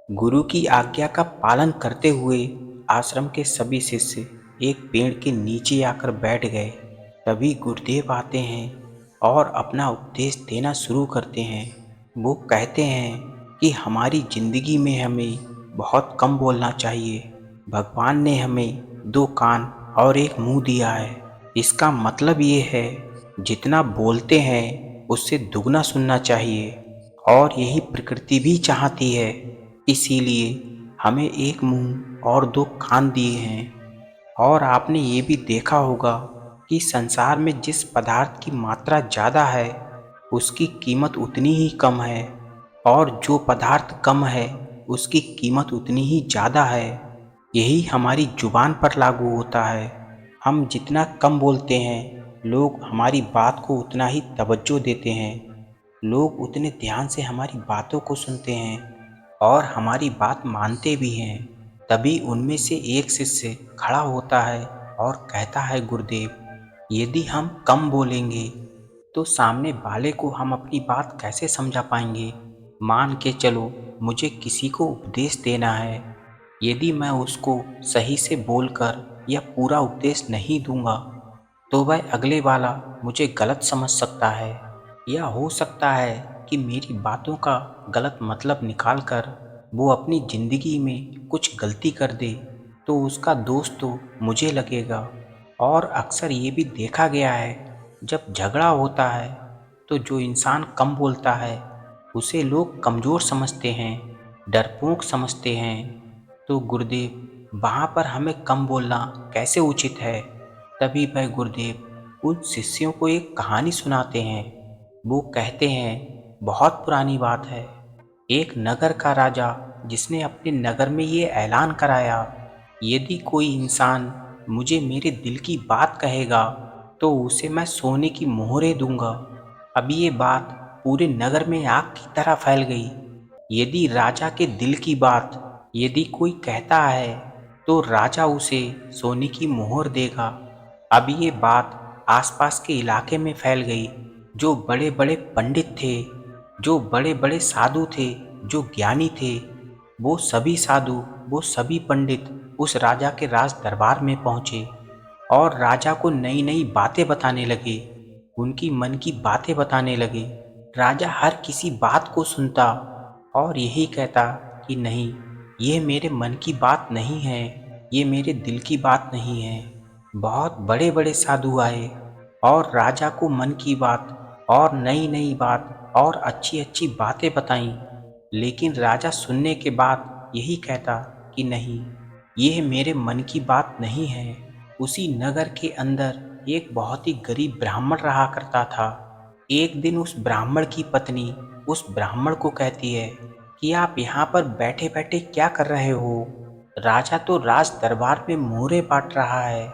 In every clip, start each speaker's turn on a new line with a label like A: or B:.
A: गुरु की आज्ञा का पालन करते हुए आश्रम के सभी शिष्य एक पेड़ के नीचे आकर बैठ गए। तभी गुरुदेव आते हैं और अपना उपदेश देना शुरू करते हैं। वो कहते हैं कि हमारी जिंदगी में हमें बहुत कम बोलना चाहिए। भगवान ने हमें दो कान और एक मुंह दिया है। इसका मतलब ये है, जितना बोलते हैं उससे दुगना सुनना चाहिए। और यही प्रकृति भी चाहती है। इसीलिए हमें एक मुंह और दो कान दिए हैं। और आपने ये भी देखा होगा कि संसार में जिस पदार्थ की मात्रा ज़्यादा है उसकी कीमत उतनी ही कम है, और जो पदार्थ कम है उसकी कीमत उतनी ही ज़्यादा है। यही हमारी जुबान पर लागू होता है। हम जितना कम बोलते हैं, लोग हमारी बात को उतना ही तवज्जो देते हैं। लोग उतने ध्यान से हमारी बातों को सुनते हैं और हमारी बात मानते भी हैं। तभी उनमें से एक शिष्य खड़ा होता है और कहता है, गुरुदेव, यदि हम कम बोलेंगे तो सामने वाले को हम अपनी बात कैसे समझा पाएंगे। मान के चलो मुझे किसी को उपदेश देना है। यदि मैं उसको सही से बोलकर या पूरा उपदेश नहीं दूंगा तो वह अगले वाला मुझे गलत समझ सकता है, या हो सकता है कि मेरी बातों का गलत मतलब निकाल कर वो अपनी ज़िंदगी में कुछ गलती कर दे, तो उसका दोष तो मुझे लगेगा। और अक्सर ये भी देखा गया है, जब झगड़ा होता है तो जो इंसान कम बोलता है उसे लोग कमज़ोर समझते हैं, डरपोक समझते हैं। तो गुरुदेव, वहाँ पर हमें कम बोलना कैसे उचित है। तभी वह गुरुदेव उन शिष्यों को एक कहानी सुनाते हैं। वो कहते हैं, बहुत पुरानी बात है। एक नगर का राजा, जिसने अपने नगर में ये ऐलान कराया, यदि कोई इंसान मुझे मेरे दिल की बात कहेगा तो उसे मैं सोने की मोहरें दूंगा। अब ये बात पूरे नगर में आग की तरह फैल गई। यदि राजा के दिल की बात यदि कोई कहता है तो राजा उसे सोने की मोहर देगा। अब ये बात आसपास के इलाके में फैल गई। जो बड़े बड़े पंडित थे, जो बड़े बड़े साधु थे, जो ज्ञानी थे, वो सभी साधु, वो सभी पंडित उस राजा के राज दरबार में पहुँचे और राजा को नई नई बातें बताने लगे। उनकी मन की बातें बताने लगे। राजा हर किसी बात को सुनता और यही कहता कि नहीं, ये मेरे मन की बात नहीं है, ये मेरे दिल की बात नहीं है। बहुत बड़े बड़े साधु आए और राजा को मन की बात और नई नई बात और अच्छी अच्छी बातें बताईं, लेकिन राजा सुनने के बाद यही कहता कि नहीं, ये मेरे मन की बात नहीं है। उसी नगर के अंदर एक बहुत ही गरीब ब्राह्मण रहा करता था। एक दिन उस ब्राह्मण की पत्नी उस ब्राह्मण को कहती है कि आप यहाँ पर बैठे बैठे क्या कर रहे हो। राजा तो राज दरबार में मोहरे बांट रहा है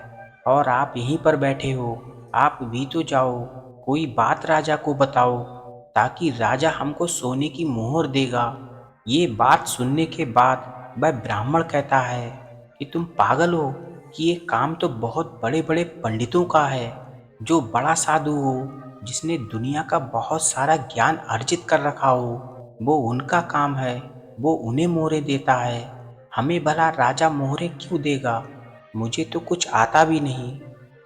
A: और आप यहीं पर बैठे हो। आप भी तो जाओ, कोई बात राजा को बताओ, ताकि राजा हमको सोने की मोहर देगा। ये बात सुनने के बाद वह ब्राह्मण कहता है कि तुम पागल हो, कि ये काम तो बहुत बड़े बड़े पंडितों का है। जो बड़ा साधु हो, जिसने दुनिया का बहुत सारा ज्ञान अर्जित कर रखा हो, वो उनका काम है, वो उन्हें मोहरे देता है। हमें भला राजा मोहरे क्यों देगा। मुझे तो कुछ आता भी नहीं।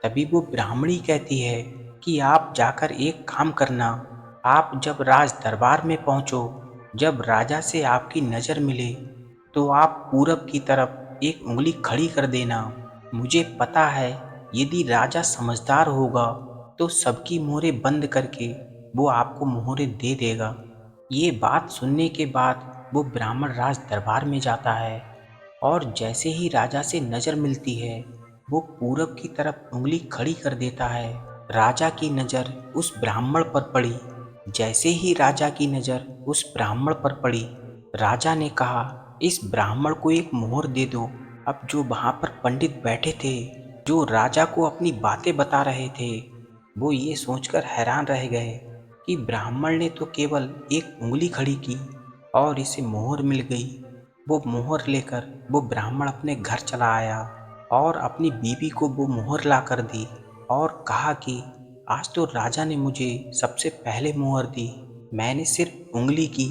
A: तभी वो ब्राह्मणी कहती है कि आप जाकर एक काम करना। आप जब राज दरबार में पहुंचो, जब राजा से आपकी नज़र मिले, तो आप पूरब की तरफ एक उंगली खड़ी कर देना। मुझे पता है, यदि राजा समझदार होगा तो सबकी मोहरें बंद करके वो आपको मोहरें दे देगा। ये बात सुनने के बाद वो ब्राह्मण राज दरबार में जाता है और जैसे ही राजा से नज़र मिलती है, वो पूरब की तरफ उंगली खड़ी कर देता है। राजा की नज़र उस ब्राह्मण पर पड़ी। जैसे ही राजा की नज़र उस ब्राह्मण पर पड़ी, राजा ने कहा, इस ब्राह्मण को एक मोहर दे दो। अब जो वहाँ पर पंडित बैठे थे, जो राजा को अपनी बातें बता रहे थे, वो ये सोचकर हैरान रह गए कि ब्राह्मण ने तो केवल एक उंगली खड़ी की और इसे मोहर मिल गई। वो मोहर लेकर वो ब्राह्मण अपने घर चला आया और अपनी बीवी को वो मोहर ला कर दी और कहा कि आज तो राजा ने मुझे सबसे पहले मोहर दी। मैंने सिर्फ उंगली की,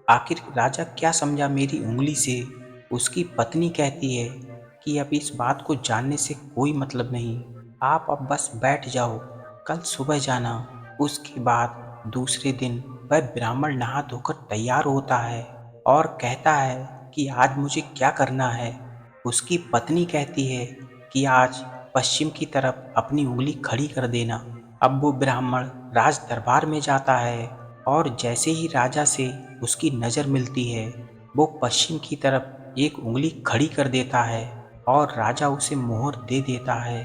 A: आखिर राजा क्या समझा मेरी उंगली से? उसकी पत्नी कहती है कि अब इस बात को जानने से कोई मतलब नहीं, आप अब बस बैठ जाओ, कल सुबह जाना। उसके बाद दूसरे दिन वह ब्राह्मण नहा धोकर तैयार होता है और कहता है कि आज मुझे क्या करना है। उसकी पत्नी कहती है कि आज पश्चिम की तरफ अपनी उंगली खड़ी कर देना। अब वो ब्राह्मण राज दरबार में जाता है और जैसे ही राजा से उसकी नज़र मिलती है, वो पश्चिम की तरफ एक उंगली खड़ी कर देता है और राजा उसे मोहर दे देता है।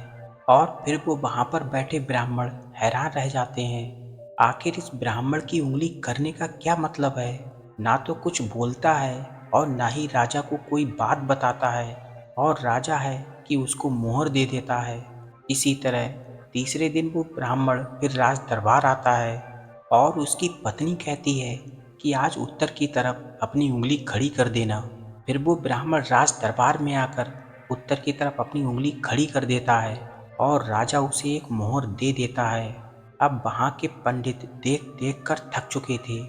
A: और फिर वो वहाँ पर बैठे ब्राह्मण हैरान रह जाते हैं। आखिर इस ब्राह्मण की उंगली करने का क्या मतलब है? ना तो कुछ बोलता है और ना ही राजा को कोई बात बताता है, और राजा है कि उसको मोहर दे देता है। इसी तरह तीसरे दिन वो ब्राह्मण फिर राज दरबार आता है और उसकी पत्नी कहती है कि आज उत्तर की तरफ अपनी उंगली खड़ी कर देना। फिर वो ब्राह्मण राज दरबार में आकर उत्तर की तरफ अपनी उंगली खड़ी कर देता है और राजा उसे एक मोहर दे देता है। अब वहाँ के पंडित देख देख कर थक चुके थे।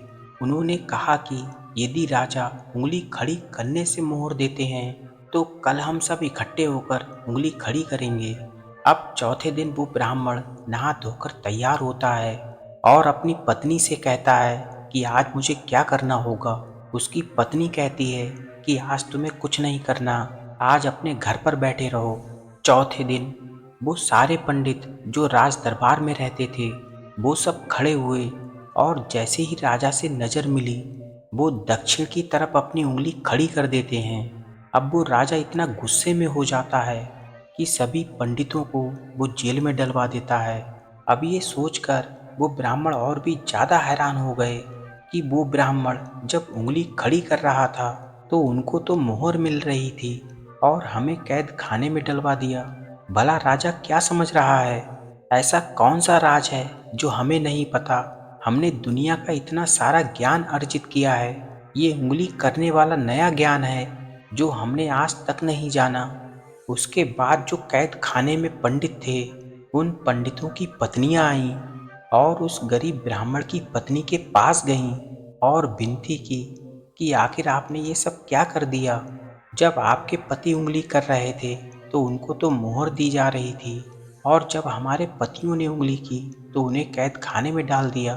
A: उन्होंने कहा कि यदि राजा उंगली खड़ी करने से मोहर देते हैं तो कल हम सब इकट्ठे होकर उंगली खड़ी करेंगे। अब चौथे दिन वो ब्राह्मण नहा धोकर तैयार होता है और अपनी पत्नी से कहता है कि आज मुझे क्या करना होगा। उसकी पत्नी कहती है कि आज तुम्हें कुछ नहीं करना, आज अपने घर पर बैठे रहो। चौथे दिन वो सारे पंडित जो राज दरबार में रहते थे, वो सब खड़े हुए और जैसे ही राजा से नज़र मिली, वो दक्षिण की तरफ अपनी उंगली खड़ी कर देते हैं। अब वो राजा इतना गुस्से में हो जाता है कि सभी पंडितों को वो जेल में डलवा देता है। अब ये सोचकर वो ब्राह्मण और भी ज़्यादा हैरान हो गए कि वो ब्राह्मण जब उंगली खड़ी कर रहा था तो उनको तो मोहर मिल रही थी और हमें कैद खाने में डलवा दिया। भला राजा क्या समझ रहा है? ऐसा कौन सा राज है जो हमें नहीं पता? हमने दुनिया का इतना सारा ज्ञान अर्जित किया है, ये उंगली करने वाला नया ज्ञान है जो हमने आज तक नहीं जाना। उसके बाद जो कैद खाने में पंडित थे, उन पंडितों की पत्नियां आईं और उस गरीब ब्राह्मण की पत्नी के पास गईं और विनती की कि आखिर आपने ये सब क्या कर दिया? जब आपके पति उंगली कर रहे थे तो उनको तो मोहर दी जा रही थी, और जब हमारे पतियों ने उंगली की तो उन्हें कैद खाने में डाल दिया।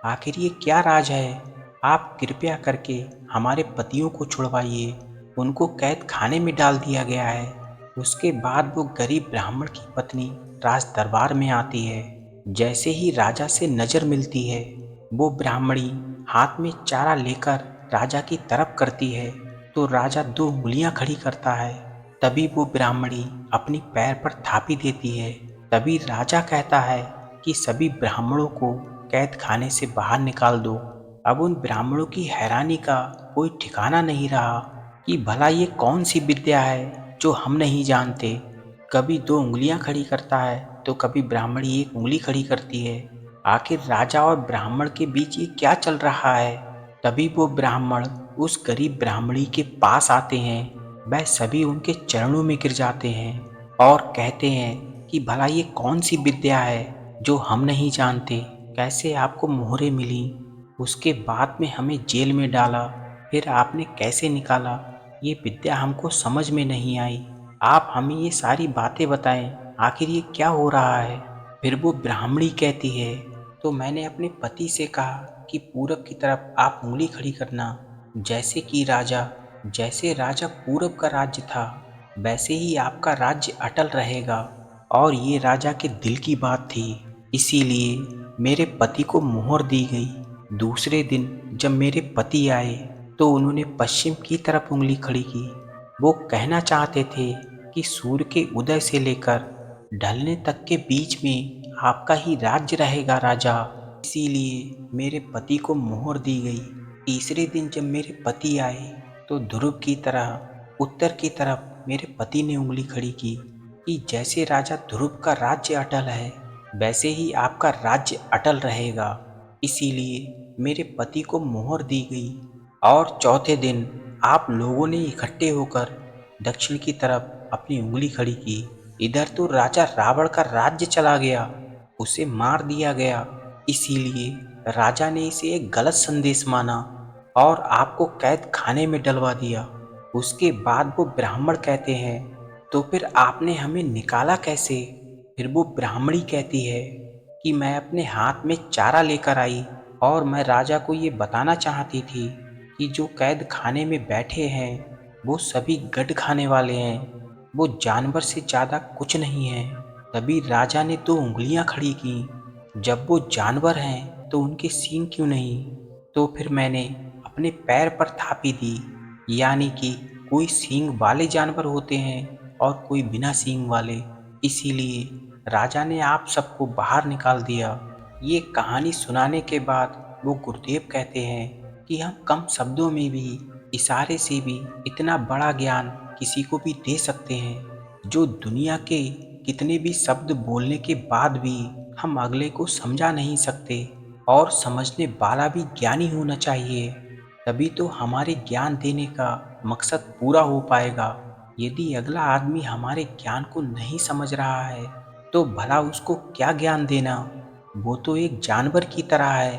A: आखिर ये क्या राज है? आप कृपया करके हमारे पतियों को छुड़वाइए, उनको कैद खाने में डाल दिया गया है। उसके बाद वो गरीब ब्राह्मण की पत्नी राज दरबार में आती है। जैसे ही राजा से नज़र मिलती है, वो ब्राह्मणी हाथ में चारा लेकर राजा की तरफ करती है तो राजा दो उंगलियां खड़ी करता है। तभी वो ब्राह्मणी अपनी पैर पर थापी देती है। तभी राजा कहता है कि सभी ब्राह्मणों को कैद खाने से बाहर निकाल दो। अब उन ब्राह्मणों की हैरानी का कोई ठिकाना नहीं रहा कि भला ये कौन सी विद्या है जो हम नहीं जानते। कभी दो उंगलियां खड़ी करता है तो कभी ब्राह्मणी एक उंगली खड़ी करती है। आखिर राजा और ब्राह्मण के बीच ये क्या चल रहा है? तभी वो ब्राह्मण उस गरीब ब्राह्मणी के पास आते हैं। वह सभी उनके चरणों में गिर जाते हैं और कहते हैं कि भला ये कौन सी विद्या है जो हम नहीं जानते, कैसे आपको मोहरें मिली, उसके बाद में हमें जेल में डाला, फिर आपने कैसे निकाला, ये विद्या हमको समझ में नहीं आई। आप हमें ये सारी बातें बताएं, आखिर ये क्या हो रहा है? फिर वो ब्राह्मणी कहती है, तो मैंने अपने पति से कहा कि पूरब की तरफ आप उंगली खड़ी करना। जैसे राजा पूरब का राज्य था, वैसे ही आपका राज्य अटल रहेगा। और ये राजा के दिल की बात थी, इसीलिए मेरे पति को मोहर दी गई। दूसरे दिन जब मेरे पति आए तो उन्होंने पश्चिम की तरफ उंगली खड़ी की। वो कहना चाहते थे कि सूर्य के उदय से लेकर ढलने तक के बीच में आपका ही राज्य रहेगा राजा, इसीलिए मेरे पति को मोहर दी गई। तीसरे दिन जब मेरे पति आए तो ध्रुव की तरह उत्तर की तरफ मेरे पति ने उंगली खड़ी की कि जैसे राजा ध्रुव का राज्य अटल है, वैसे ही आपका राज्य अटल रहेगा, इसीलिए मेरे पति को मोहर दी गई। और चौथे दिन आप लोगों ने इकट्ठे होकर दक्षिण की तरफ अपनी उंगली खड़ी की। इधर तो राजा रावण का राज्य चला गया, उसे मार दिया गया, इसीलिए राजा ने इसे एक गलत संदेश माना और आपको कैद खाने में डलवा दिया। उसके बाद वो ब्राह्मण कहते हैं, तो फिर आपने हमें निकाला कैसे? फिर वो ब्राह्मणी कहती है कि मैं अपने हाथ में चारा लेकर आई और मैं राजा को ये बताना चाहती थी कि जो कैद खाने में बैठे हैं वो सभी गड खाने वाले हैं, वो जानवर से ज़्यादा कुछ नहीं है। तभी राजा ने 2 उंगलियां खड़ी की, जब वो जानवर हैं तो उनके सींग क्यों नहीं? तो फिर मैंने अपने पैर पर थापी दी, यानी कि कोई सींग वाले जानवर होते हैं और कोई बिना सींग वाले, इसीलिए राजा ने आप सबको बाहर निकाल दिया। ये कहानी सुनाने के बाद वो गुरुदेव कहते हैं कि हम कम शब्दों में भी, इशारे से भी इतना बड़ा ज्ञान किसी को भी दे सकते हैं, जो दुनिया के कितने भी शब्द बोलने के बाद भी हम अगले को समझा नहीं सकते। और समझने वाला भी ज्ञानी होना चाहिए, तभी तो हमारे ज्ञान देने का मकसद पूरा हो पाएगा। यदि अगला आदमी हमारे ज्ञान को नहीं समझ रहा है तो भला उसको क्या ज्ञान देना? वो तो एक जानवर की तरह है।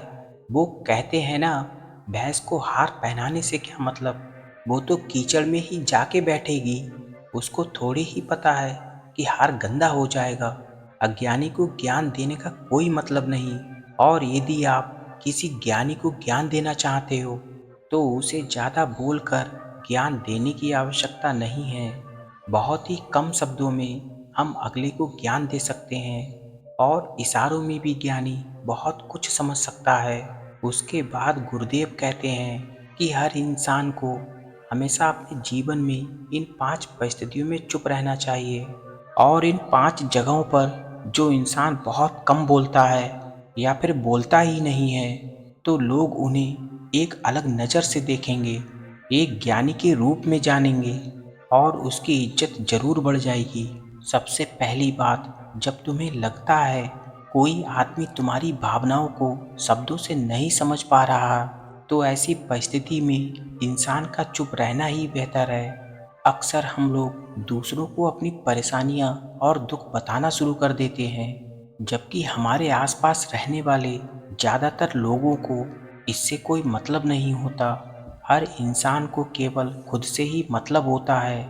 A: वो कहते हैं ना, भैंस को हार पहनाने से क्या मतलब, वो तो कीचड़ में ही जाके बैठेगी। उसको थोड़ी ही पता है कि हार गंदा हो जाएगा। अज्ञानी को ज्ञान देने का कोई मतलब नहीं। और यदि आप किसी ज्ञानी को ज्ञान देना चाहते हो तो उसे ज़्यादा बोलकर ज्ञान देने की आवश्यकता नहीं है। बहुत ही कम शब्दों में हम अगले को ज्ञान दे सकते हैं, और इशारों में भी ज्ञानी बहुत कुछ समझ सकता है। उसके बाद गुरुदेव कहते हैं कि हर इंसान को हमेशा अपने जीवन में इन 5 परिस्थितियों में चुप रहना चाहिए, और इन 5 जगहों पर जो इंसान बहुत कम बोलता है या फिर बोलता ही नहीं है, तो लोग उन्हें एक अलग नज़र से देखेंगे, एक ज्ञानी के रूप में जानेंगे, और उसकी इज्जत जरूर बढ़ जाएगी। सबसे पहली बात, जब तुम्हें लगता है कोई आदमी तुम्हारी भावनाओं को शब्दों से नहीं समझ पा रहा, तो ऐसी परिस्थिति में इंसान का चुप रहना ही बेहतर है। अक्सर हम लोग दूसरों को अपनी परेशानियां और दुख बताना शुरू कर देते हैं, जबकि हमारे आसपास रहने वाले ज़्यादातर लोगों को इससे कोई मतलब नहीं होता। हर इंसान को केवल खुद से ही मतलब होता है।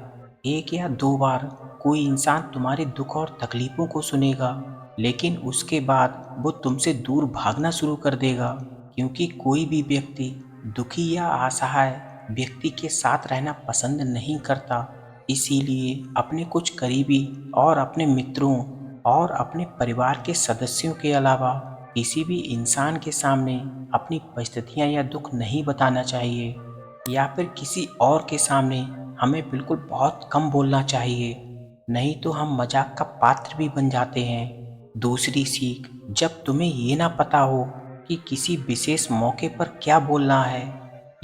A: 1 या 2 बार कोई इंसान तुम्हारे दुख और तकलीफ़ों को सुनेगा, लेकिन उसके बाद वो तुमसे दूर भागना शुरू कर देगा, क्योंकि कोई भी व्यक्ति दुखी या असहाय व्यक्ति के साथ रहना पसंद नहीं करता। इसीलिए अपने कुछ करीबी और अपने मित्रों और अपने परिवार के सदस्यों के अलावा किसी भी इंसान के सामने अपनी परिस्थितियां या दुख नहीं बताना चाहिए, या फिर किसी और के सामने हमें बिल्कुल बहुत कम बोलना चाहिए, नहीं तो हम मजाक का पात्र भी बन जाते हैं। दूसरी सीख, जब तुम्हें ये ना पता हो कि किसी विशेष मौके पर क्या बोलना है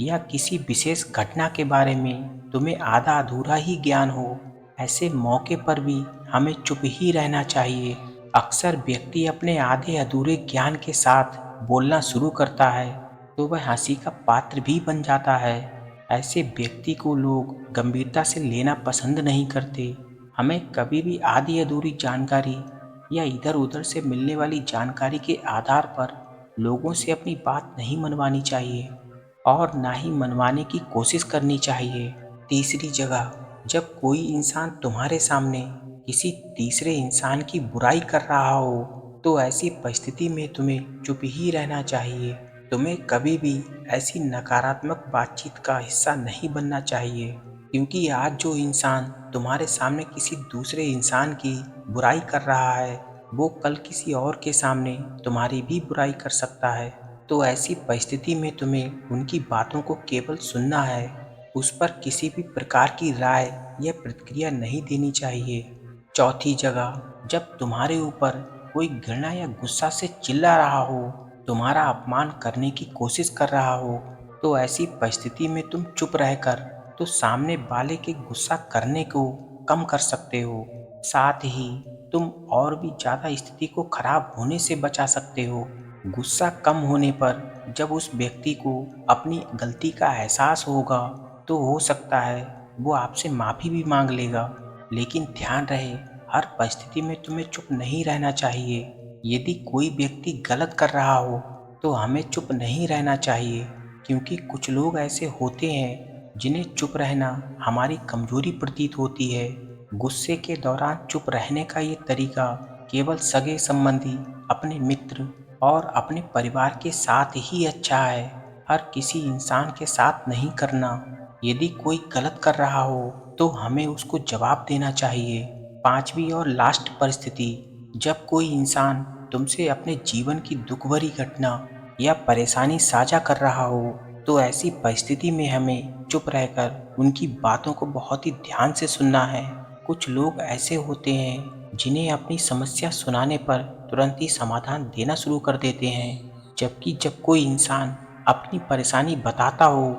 A: या किसी विशेष घटना के बारे में तुम्हें आधा अधूरा ही ज्ञान हो, ऐसे मौके पर भी हमें चुप ही रहना चाहिए। अक्सर व्यक्ति अपने आधे अधूरे ज्ञान के साथ बोलना शुरू करता है तो वह हंसी का पात्र भी बन जाता है। ऐसे व्यक्ति को लोग गंभीरता से लेना पसंद नहीं करते। हमें कभी भी आधी अधूरी जानकारी या इधर उधर से मिलने वाली जानकारी के आधार पर लोगों से अपनी बात नहीं मनवानी चाहिए, और ना ही मनवाने की कोशिश करनी चाहिए। तीसरी जगह, जब कोई इंसान तुम्हारे सामने किसी तीसरे इंसान की बुराई कर रहा हो, तो ऐसी परिस्थिति में तुम्हें चुप ही रहना चाहिए। तुम्हें कभी भी ऐसी नकारात्मक बातचीत का हिस्सा नहीं बनना चाहिए, क्योंकि आज जो इंसान तुम्हारे सामने किसी दूसरे इंसान की बुराई कर रहा है, वो कल किसी और के सामने तुम्हारी भी बुराई कर सकता है। तो ऐसी परिस्थिति में तुम्हें उनकी बातों को केवल सुनना है, उस पर किसी भी प्रकार की राय या प्रतिक्रिया नहीं देनी चाहिए। चौथी जगह, जब तुम्हारे ऊपर कोई घृणा या गुस्सा से चिल्ला रहा हो, तुम्हारा अपमान करने की कोशिश कर रहा हो, तो ऐसी परिस्थिति में तुम चुप रहकर तो सामने वाले के गुस्सा करने को कम कर सकते हो। साथ ही तुम और भी ज़्यादा स्थिति को खराब होने से बचा सकते हो। गुस्सा कम होने पर जब उस व्यक्ति को अपनी गलती का एहसास होगा, तो हो सकता है वो आपसे माफ़ी भी मांग लेगा। लेकिन ध्यान रहे, हर परिस्थिति में तुम्हें चुप नहीं रहना चाहिए। यदि कोई व्यक्ति गलत कर रहा हो तो हमें चुप नहीं रहना चाहिए, क्योंकि कुछ लोग ऐसे होते हैं जिन्हें चुप रहना हमारी कमजोरी प्रतीत होती है। गुस्से के दौरान चुप रहने का ये तरीका केवल सगे संबंधी, अपने मित्र और अपने परिवार के साथ ही अच्छा है, हर किसी इंसान के साथ नहीं करना। यदि कोई गलत कर रहा हो तो हमें उसको जवाब देना चाहिए। पांचवी और लास्ट परिस्थिति, जब कोई इंसान तुमसे अपने जीवन की दुख भरी घटना या परेशानी साझा कर रहा हो तो ऐसी परिस्थिति में हमें चुप रहकर उनकी बातों को बहुत ही ध्यान से सुनना है। कुछ लोग ऐसे होते हैं जिन्हें अपनी समस्या सुनाने पर तुरंत ही समाधान देना शुरू कर देते हैं, जबकि जब कोई इंसान अपनी परेशानी बताता हो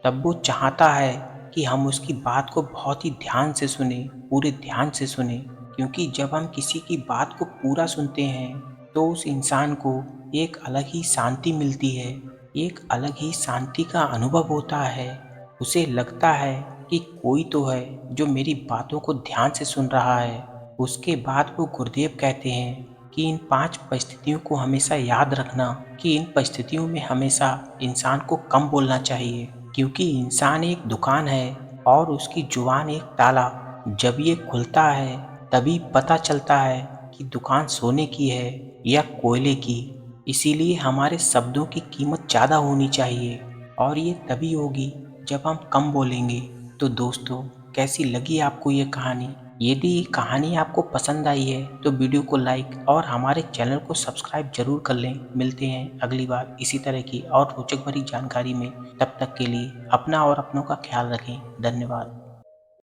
A: तब वो चाहता है कि हम उसकी बात को बहुत ही ध्यान से सुने, पूरे ध्यान से सुने। क्योंकि जब हम किसी की बात को पूरा सुनते हैं तो उस इंसान को एक अलग ही शांति मिलती है, एक अलग ही शांति का अनुभव होता है। उसे लगता है कि कोई तो है जो मेरी बातों को ध्यान से सुन रहा है। उसके बाद वो गुरुदेव कहते हैं कि इन 5 परिस्थितियों को हमेशा याद रखना, कि इन परिस्थितियों में हमेशा इंसान को कम बोलना चाहिए, क्योंकि इंसान एक दुकान है और उसकी जुबान एक ताला। जब ये खुलता है तभी पता चलता है कि दुकान सोने की है या कोयले की। इसीलिए हमारे शब्दों की कीमत ज़्यादा होनी चाहिए और ये तभी होगी जब हम कम बोलेंगे। तो दोस्तों, कैसी लगी आपको ये कहानी? यदि ये कहानी आपको पसंद आई है तो वीडियो को लाइक और हमारे चैनल को सब्सक्राइब जरूर कर लें। मिलते हैं अगली बार इसी तरह की और रोचक भरी जानकारी में। तब तक के लिए अपना और अपनों का ख्याल रखें। धन्यवाद।